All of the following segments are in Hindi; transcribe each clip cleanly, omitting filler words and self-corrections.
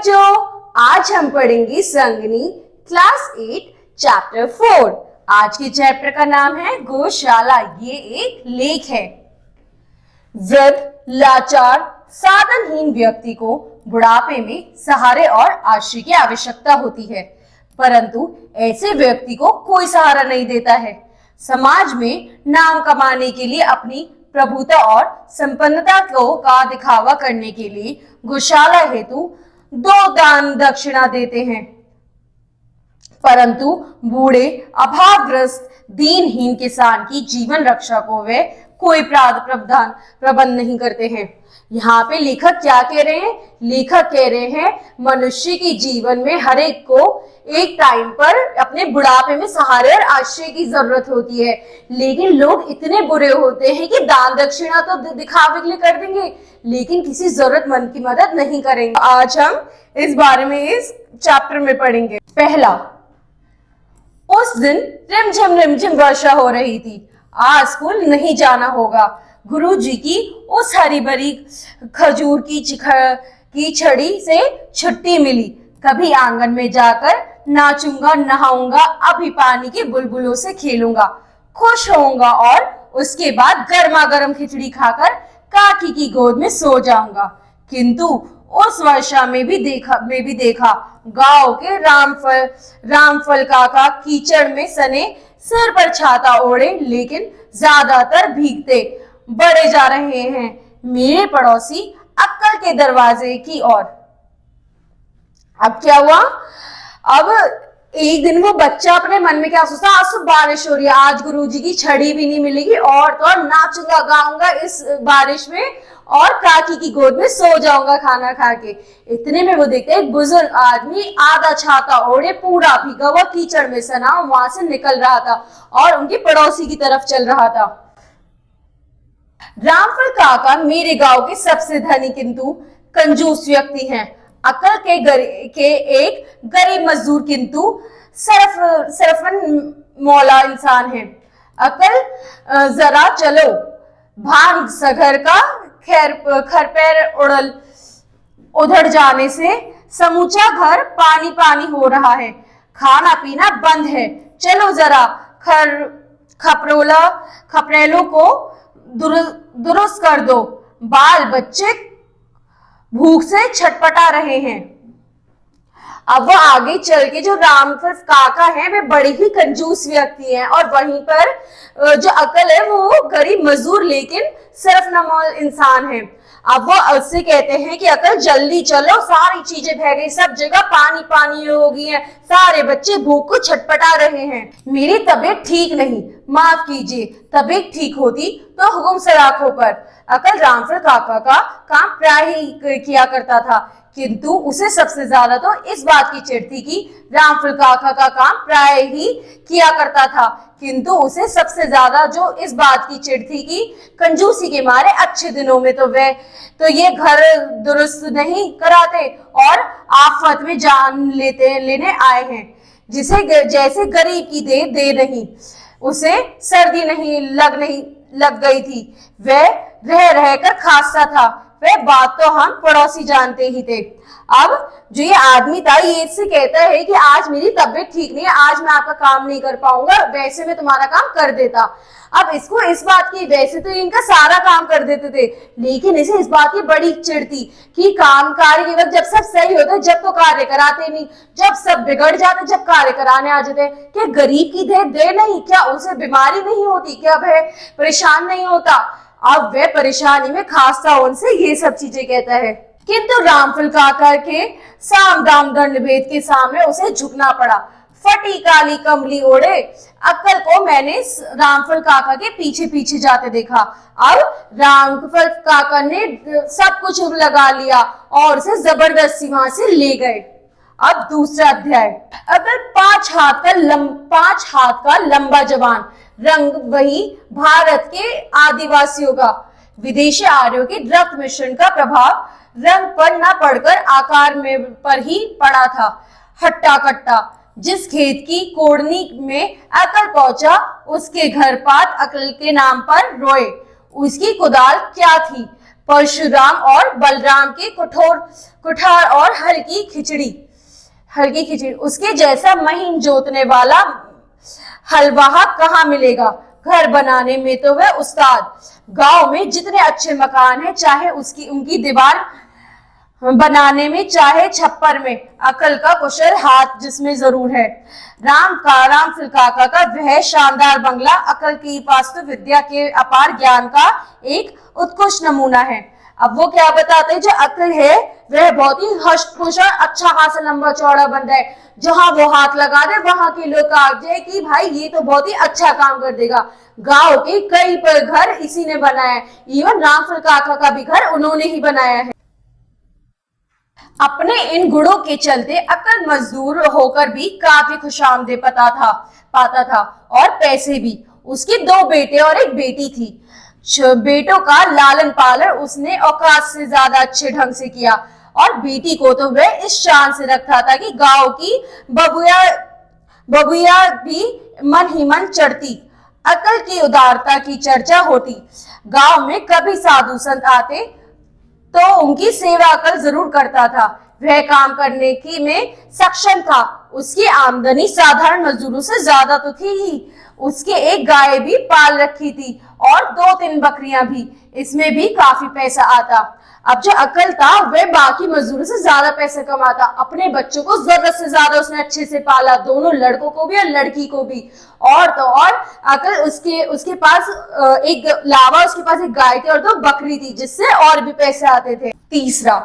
बच्चों, आज हम पढ़ेंगे संगनी क्लास 8 चैप्टर 4। आज के चैप्टर का नाम है गौशाला। ये एक लेख है। वृद्ध, लाचार, साधनहीन व्यक्ति को बुढ़ापे में सहारे और आश्रय की आवश्यकता होती है, परंतु ऐसे व्यक्ति को कोई सहारा नहीं देता है। समाज में नाम कमाने के लिए, अपनी प्रभुता और संपन्नता का दिखावा करने के लिए गौशाला हेतु 2 दान दक्षिणा देते हैं, परंतु बूढ़े, अभावग्रस्त, दीनहीन किसान की जीवन रक्षा को वे कोई प्रबंध नहीं करते हैं। यहाँ पे लेखक क्या कह रहे हैं? लेखक कह रहे हैं मनुष्य के जीवन में हर एक को एक टाइम पर अपने बुढ़ापे में सहारे और आश्रय की जरूरत होती है, लेकिन लोग इतने बुरे होते हैं कि दान दक्षिणा तो दिखावे के लिए कर देंगे, लेकिन किसी जरूरतमंद की मदद नहीं करेंगे। आज हम इस बारे में इस चैप्टर में पढ़ेंगे। पहला, उस दिन रिमझिम वर्षा हो रही थी। आज स्कूल नहीं जाना होगा। गुरुजी की उस हरी भरी खजूर की छड़ी से छुट्टी मिली। कभी आंगन में जाकर नाचूंगा, नहाऊंगा, अभी पानी के बुलबुलों से खेलूंगा, खुश होऊंगा और उसके बाद गर्मा गर्म खिचड़ी खाकर काकी की गोद में सो जाऊंगा। किंतु उस वर्षा में भी देखा गांव के रामफल काका कीचड़ में सने सिर पर छाता ओढ़े, लेकिन ज्यादातर भीगते बड़े जा रहे हैं। मेरे पड़ोसी अक्कल के दरवाजे की ओर। अब क्या हुआ? अब एक दिन वो बच्चा अपने मन में क्या सोचता, आज तो बारिश हो रही है, आज गुरुजी की छड़ी भी नहीं मिलेगी और तो और नाचूंगा गाऊंगा इस बारिश में और काकी की गोद में सो जाऊंगा खाना खा के। इतने में वो देखते एक बुजुर्ग आदमी आधा छाता ओढ़े, पूरा भीगा हुआ कीचड़ में सना वहां से निकल रहा था और उनकी पड़ोसी की तरफ चल रहा था। रामफल काका मेरे गांव के सबसे धनी किंतु कंजूस व्यक्ति हैं। अकल के एक गरीब मजदूर किंतु सरफन मौला इंसान है। अकल जरा चलो, भान सगर का खरपैर उधड़ जाने से समूचा घर पानी पानी हो रहा है। खाना पीना बंद है। चलो जरा खपरेलों को दुरुस्त कर दो। बाल बच्चे भूख से छटपटा रहे हैं। अब वो आगे चल के जो रामफल काका है वे बड़े ही कंजूस व्यक्ति हैं और वहीं पर जो अकल है वो गरीब मजदूर लेकिन सिर्फ नमोल इंसान है। अब वो उससे कहते हैं कि अकल जल्दी चलो, सारी चीजें बह गई, सब जगह पानी पानी हो गई है, सारे बच्चे भूख को छटपटा रहे हैं। मेरी तबीयत ठीक नहीं, माफ कीजिए, तबीयत ठीक होती तो हुक्म सलाखों पर। अकल रामफल काका का काम प्राय ही किया करता था, किंतु उसे सबसे ज्यादा तो इस बात की चिढ़ थी कि रामफल काका का काम प्राय ही किया करता था, किंतु उसे सबसे ज्यादा जो इस बात की चिढ़ थी कि कंजूसी के मारे अच्छे दिनों में तो ये घर दुरुस्त नहीं कराते और आफत में जान लेने आए हैं। जिसे जैसे गरीब की दे नहीं, उसे सर्दी नहीं लग गई थी, वह रह रहकर खांसता था। वह बात तो हम पड़ोसी जानते ही थे। अब जो ये आदमी था ये इससे कहता है कि आज मेरी तबीयत ठीक नहीं है, आज मैं आपका काम नहीं कर पाऊंगा, वैसे मैं तुम्हारा काम कर देता। अब इसको इस बात की, वैसे तो इनका सारा काम कर देते थे, लेकिन इसे इस बात की बड़ी चिढ़ थी कि कार्य के वक्त जब सब सही होता जब तो कार्य कराते नहीं, जब सब बिगड़ जाते जब कार्य कराने आ जाते। क्या गरीब की दे नहीं? क्या उसे बीमारी नहीं होती? क्या वह परेशान नहीं होता? अब वह परेशानी में खासा उनसे ये सब चीजें कहता है, किंतु रामफल काका के साम दाम दंड भेद के सामने उसे झुकना पड़ा। फटी काली कमली ओढ़े अक्कल को मैंने रामफल काका के पीछे पीछे जाते देखा। अब रामफल काका ने सब कुछ लगा लिया और उसे जबरदस्ती वहां से ले गए। अब दूसरा अध्याय। अकल 5 हाथ का लंबा जवान, रंग वही भारत के आदिवासियों का, विदेशी आर्यों के रक्त मिश्रण का प्रभाव रंग पर न पड़कर आकार में पर ही पड़ा था। हट्टा कट्टा जिस खेत की कोड़नी में अकल पहुंचा उसके घर पात अकल के नाम पर रोए। उसकी कुदाल क्या थी? परशुराम और बलराम की कुठार और हल्की खिचड़ी उसके जैसा महीन जोतने वाला हलवाहा कहाँ मिलेगा। घर बनाने में तो वह उस्ताद। गांव में जितने अच्छे मकान हैं, चाहे उनकी दीवार बनाने में चाहे छप्पर में, अकल का कुशल हाथ जिसमें जरूर है। रामफल काका का वह शानदार बंगला अकल की वास्तु विद्या के अपार ज्ञान का एक उत्कृष्ट नमूना है। अब वो क्या बताते हैं, जो अकल है वह बहुत ही हष्ट-पुष्ट और अच्छा खासा लंबा चौड़ा बन रहा है। जहां वो हाथ लगा दे वहां के लोग काट जाए कि भाई ये तो बहुत ही अच्छा काम कर देगा। गांव के कई पर घर इसी ने बनाया है। इवन रामफल काका का भी घर उन्होंने ही बनाया है। अपने इन गुणों के चलते अकल मजदूर होकर भी काफी खुशामदीद पाता था और पैसे भी। उसके 2 बेटे और एक बेटी थी। बेटों का लालन पालन उसने औकात से ज्यादा अच्छे ढंग से किया और बेटी को तो वह इस शान से रखा था कि गांव की बबुआ भी मन ही मन चढ़ती। अकल की उदारता की चर्चा होती। गांव में कभी साधु संत आते तो उनकी सेवा अकल जरूर करता था। वह काम करने की में सक्षम था। उसकी आमदनी साधारण मजदूरों से ज्यादा तो थी ही। उसके एक गाय भी पाल रखी थी और 2-3 बकरियां भी। इसमें भी काफी पैसा आता। अब जो अकल था वह बाकी मजदूरों से ज्यादा पैसे कमाता। अपने बच्चों को जरूरत से ज्यादा उसने अच्छे से पाला, दोनों लड़कों को भी और लड़की को भी। और तो और अकल उसके पास उसके पास एक गाय थी और 2 बकरी थी, जिससे और भी पैसे आते थे। तीसरा,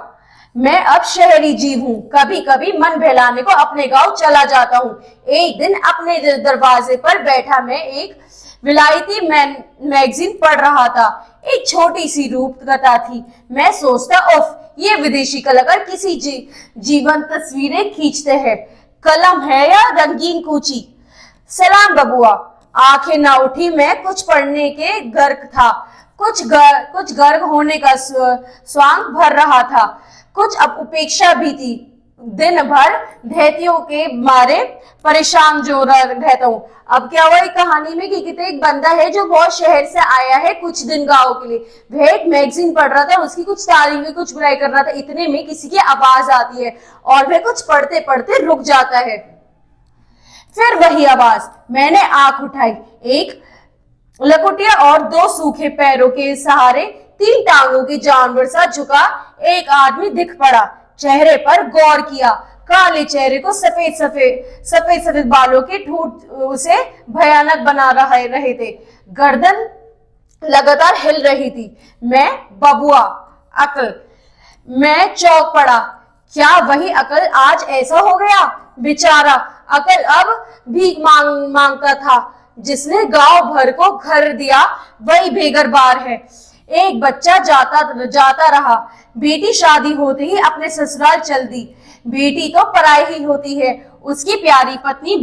मैं अब शहरी जीव हूँ। कभी कभी मन बहलाने को अपने गांव चला जाता हूँ। एक दिन अपने दरवाजे पर बैठा मैं एक विलायती मैगजीन पढ़ रहा था। एक छोटी सी रूपकथा थी। मैं सोचता, उफ, ये विदेशी कलाकार किसी जीवन तस्वीरें खींचते हैं। कलम है या रंगीन कूची। सलाम बबुआ। आंखें ना उठी। मैं कुछ पढ़ने के गर्क था। कुछ गर्क होने का स्वांग भर रहा था। कुछ अब उपेक्षा भी थी। दिन भर ढैतियों के मारे परेशान जो रहता हूँ। अब क्या हुआ एक कहानी में कि एक बंदा है जो बहुत शहर से आया है कुछ दिन गांव के लिए। वह एक मैगजीन पढ़ रहा था, उसकी कुछ तारीफ कुछ बुराई कर रहा था। इतने में किसी की आवाज आती है और वह कुछ पढ़ते पढ़ते रुक जाता है। फिर वही आवाज। मैंने आंख उठाई। एक लकुटिया और 2 सूखे पैरों के सहारे 3 टांगों के जानवर सा झुका एक आदमी दिख पड़ा। चेहरे पर गौर किया। काले चेहरे को सफेद बालों के ठूंठ उसे भयानक बना रहे थे। गर्दन लगातार हिल रही थी। मैं बबुआ अकल। मैं चौंक पड़ा। क्या वही अकल आज ऐसा हो गया? बेचारा अकल अब भीख मांगता था। जिसने गांव भर को घर दिया वही बेघर-बार है। एक बच्चा जाता रहा। बेटी शादी होते ही अपने ससुराल चल दी। बेटी तो पराई ही होती है। उसकी प्यारी पत्नी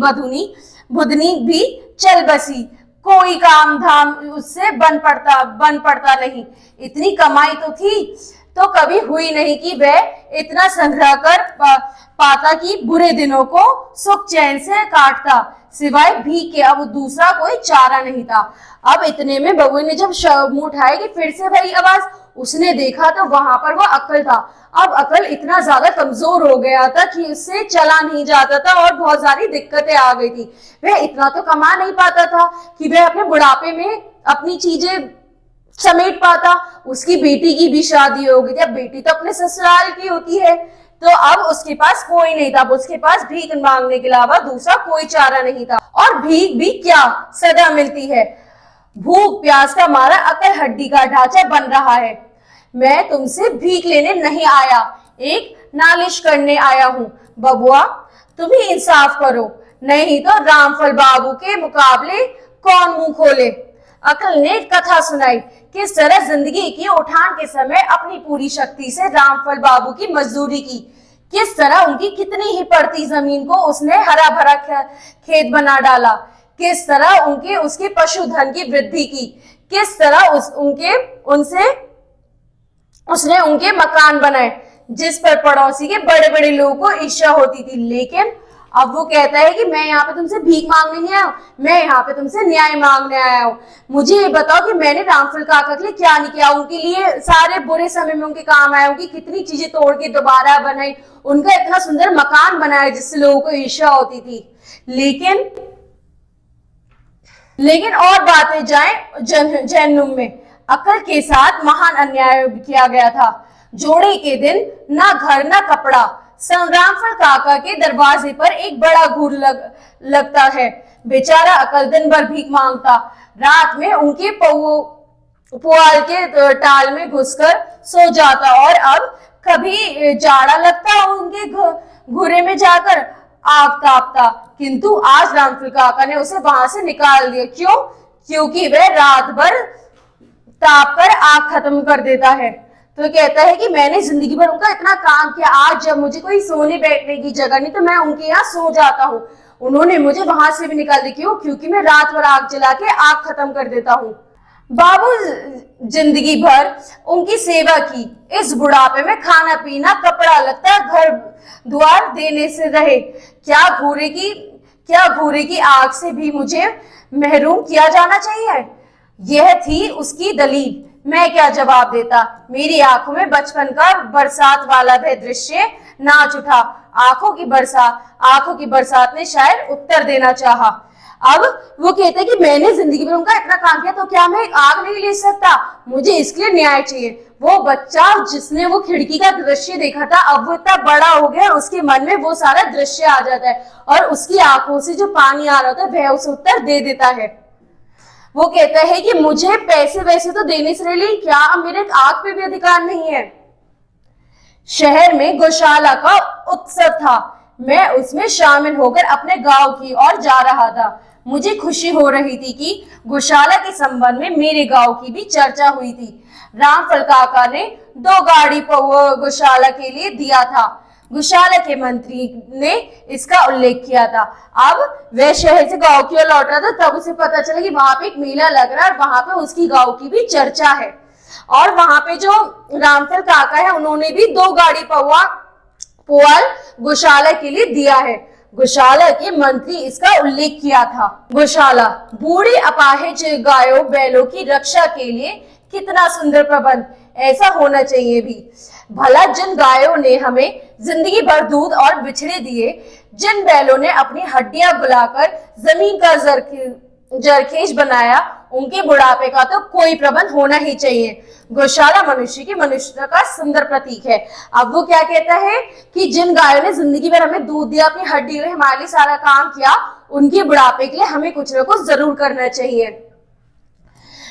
बुधनी भी चल बसी। कोई काम धाम उससे बन पड़ता नहीं। इतनी कमाई तो थी तो कभी हुई नहीं कि वह इतना संग्रह कर पाता कि बुरे दिनों को सुख चैन से काटता। सिवाय भीख के अब दूसरा कोई चारा नहीं था। अब इतने में बबुआ ने जब मुंह उठाया कि फिर से वही आवाज, उसने देखा तो वहां पर वो अकल था। अब अकल इतना ज्यादा कमजोर हो गया था कि उससे चला नहीं जाता था और बहुत सारी दिक्कतें आ गई थी। वह इतना तो कमा नहीं पाता था कि वह अपने बुढ़ापे में अपनी चीजें समेट पाता। उसकी बेटी की भी शादी हो गई थी। अब बेटी तो अपने ससुराल की होती है, तो अब उसके पास कोई नहीं था। उसके पास भीख मांगने के अलावा दूसरा कोई चारा नहीं था। और भीख भी क्या सदा मिलती है। भूख प्यास का मारा अकल हड्डी का ढांचा बन रहा है। मैं तुमसे भीख लेने नहीं आया, एक नालिश करने आया हूँ। बबुआ तुम ही इंसाफ करो, नहीं तो रामफल बाबू के मुकाबले कौन मुंह खोले। अकल ने कथा सुनाई। किस तरह जिंदगी की उठान के समय अपनी पूरी शक्ति से रामफल बाबू की मजदूरी की। किस तरह उनकी कितनी ही पड़ती जमीन को उसने हरा भरा खेत बना डाला। किस तरह उसके पशुधन की वृद्धि की। किस तरह उसने उनके मकान बनाए जिस पर पड़ोसी के बड़े बड़े लोगों को ईर्ष्या होती थी। लेकिन अब वो कहता है कि मैं यहाँ पे तुमसे भीख मांगने नहीं आया हूँ, मैं यहाँ पे तुमसे न्याय मांगने आया हूँ। मुझे ये बताओ कि मैंने रामफल काका के लिए क्या नहीं किया, उनके लिए सारे बुरे समय में उनके काम आया, उनकी कितनी चीजें तोड़ के दोबारा बनाई, उनका इतना सुंदर मकान बनाया जिससे लोगों को ईर्ष्या होती थी। लेकिन और बातें जाएं जहन्नुम में, अकल के साथ महान अन्याय किया गया था। जोड़े के दिन ना घर ना कपड़ा, रामफल काका के दरवाजे पर एक बड़ा घूर लगता है। बेचारा अकल दिन भर भीख मांगता, रात में उनके पुआल के टाल में घुसकर सो जाता और अब कभी जाड़ा लगता उनके घुरे में जाकर आग तापता। किंतु आज रामफल काका ने उसे वहां से निकाल दिया। क्यों? क्योंकि वह रात भर ताप कर आग खत्म कर देता है। तो कहता है कि मैंने जिंदगी भर उनका इतना काम किया, आज जब मुझे कोई सोने बैठने की जगह नहीं तो मैं उनके यहाँ सो जाता हूँ। उन्होंने मुझे वहां से भी निकाल दिया। क्यों? क्योंकि मैं रात भर आग जला के आग खत्म कर देता हूँ। बाबू जिंदगी भर उनकी सेवा की, इस बुढ़ापे में खाना पीना कपड़ा लत्ता घर द्वार देने से रहे। क्या घूरे की आग से भी मुझे महरूम किया जाना चाहिए? यह थी उसकी दलील। मैं क्या जवाब देता? मेरी आंखों में बचपन का बरसात वाला वह दृश्य नाच उठा। आंखों की बरसात ने शायद उत्तर देना चाहा। अब वो कहते हैं कि मैंने जिंदगी में उनका इतना काम किया, तो क्या मैं एक आग नहीं ले सकता? मुझे इसके लिए न्याय चाहिए। वो बच्चा जिसने वो खिड़की का दृश्य देखा था, अब वो इतना बड़ा हो गया, उसके मन में वो सारा दृश्य आ जाता है और उसकी आंखों से जो पानी आ रहा होता है वह उसे उत्तर दे देता है। वो कहता है कि मुझे पैसे वैसे तो देने से रही, क्या मेरे आग पे भी अधिकार नहीं है? शहर में गौशाला का उत्सव था। मैं उसमें शामिल होकर अपने गांव की ओर जा रहा था। मुझे खुशी हो रही थी कि गौशाला के संबंध में मेरे गांव की भी चर्चा हुई थी। रामफल काका ने 2 गाड़ी गौशाला के लिए दिया था। गौशाला के मंत्री ने इसका उल्लेख किया था। अब वह शहर से गांव की ओर लौट रहा था, तब उसे पता चला कि वहां पे एक मेला लग रहा है और वहां पे उसकी गांव की भी चर्चा है। और वहां पे जो रामफल काका है उन्होंने भी 2 गाड़ी पुआल गौशाला के लिए दिया है। गौशाला के मंत्री इसका उल्लेख किया था। गौशाला बूढ़े अपाहिज गायों बैलों की रक्षा के लिए कितना सुंदर प्रबंध, ऐसा होना चाहिए भी। भला जिन गायों ने हमें जिंदगी भर दूध और बिछड़े दिए, जिन बैलों ने अपनी हड्डियां बुलाकर जमीन का जरखेज बनाया, उनके बुढ़ापे का तो कोई प्रबंध होना ही चाहिए। गौशाला मनुष्यता का सुंदर प्रतीक है। अब वो क्या कहता है कि जिन गायों ने जिंदगी भर हमें दूध दिया, अपनी हड्डी में हमारे लिए सारा काम किया, उनके बुढ़ापे के लिए हमें कुछ ना कुछ जरूर करना चाहिए।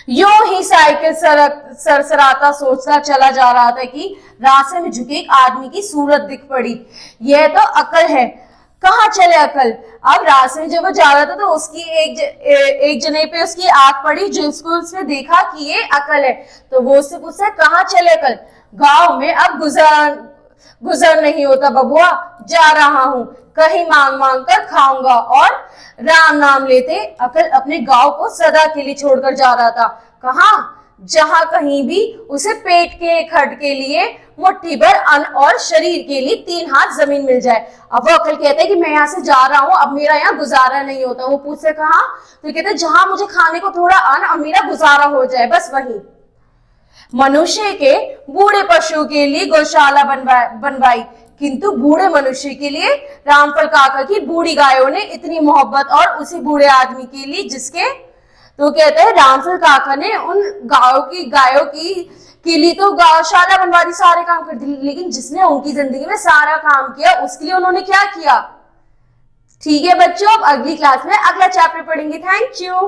यूं ही साइकिल सरसराता सोचता चला जा रहा था कि रास्ते में झुके एक आदमी की सूरत दिख पड़ी। यह तो अकल है, कहाँ चले अकल? अब रास्ते में जब वो जा रहा था तो उसकी एक जने पे उसकी आंख पड़ी, जिसको उसने देखा कि ये अकल है, तो वो उससे पूछा कहाँ चले अकल? गांव में अब गुजर नहीं होता बबुआ, जा रहा हूँ, कहीं मांग मांग कर खाऊंगा। और राम नाम लेते अकल अपने गांव को सदा के लिए छोड़कर जा रहा था। कहाँ? जहां कहीं भी उसे पेट के खर्च के लिए मुट्ठी भर अन्न और शरीर के लिए 3 हाथ जमीन मिल जाए। अब वो अकल कहता है कि मैं यहाँ से जा रहा हूँ, अब मेरा यहाँ गुजारा नहीं होता। वो पूछते कहाँ? तो कहते जहां मुझे खाने को थोड़ा अन्न और मेरा गुजारा हो जाए, बस वही। मनुष्य के बूढ़े पशु के लिए गौशाला बनवाई, किंतु बूढ़े मनुष्य के लिए रामफल काका की बूढ़ी गायों ने इतनी मोहब्बत, और उसी बूढ़े आदमी के लिए जिसके, तो कहते हैं रामफल काका ने उन गायों के लिए तो गौशाला बनवा दी, सारे काम कर दिए, लेकिन जिसने उनकी जिंदगी में सारा काम किया उसके लिए उन्होंने क्या किया? ठीक है बच्चों, अब अगली क्लास में अगला चैप्टर पढ़ेंगे। Thank you.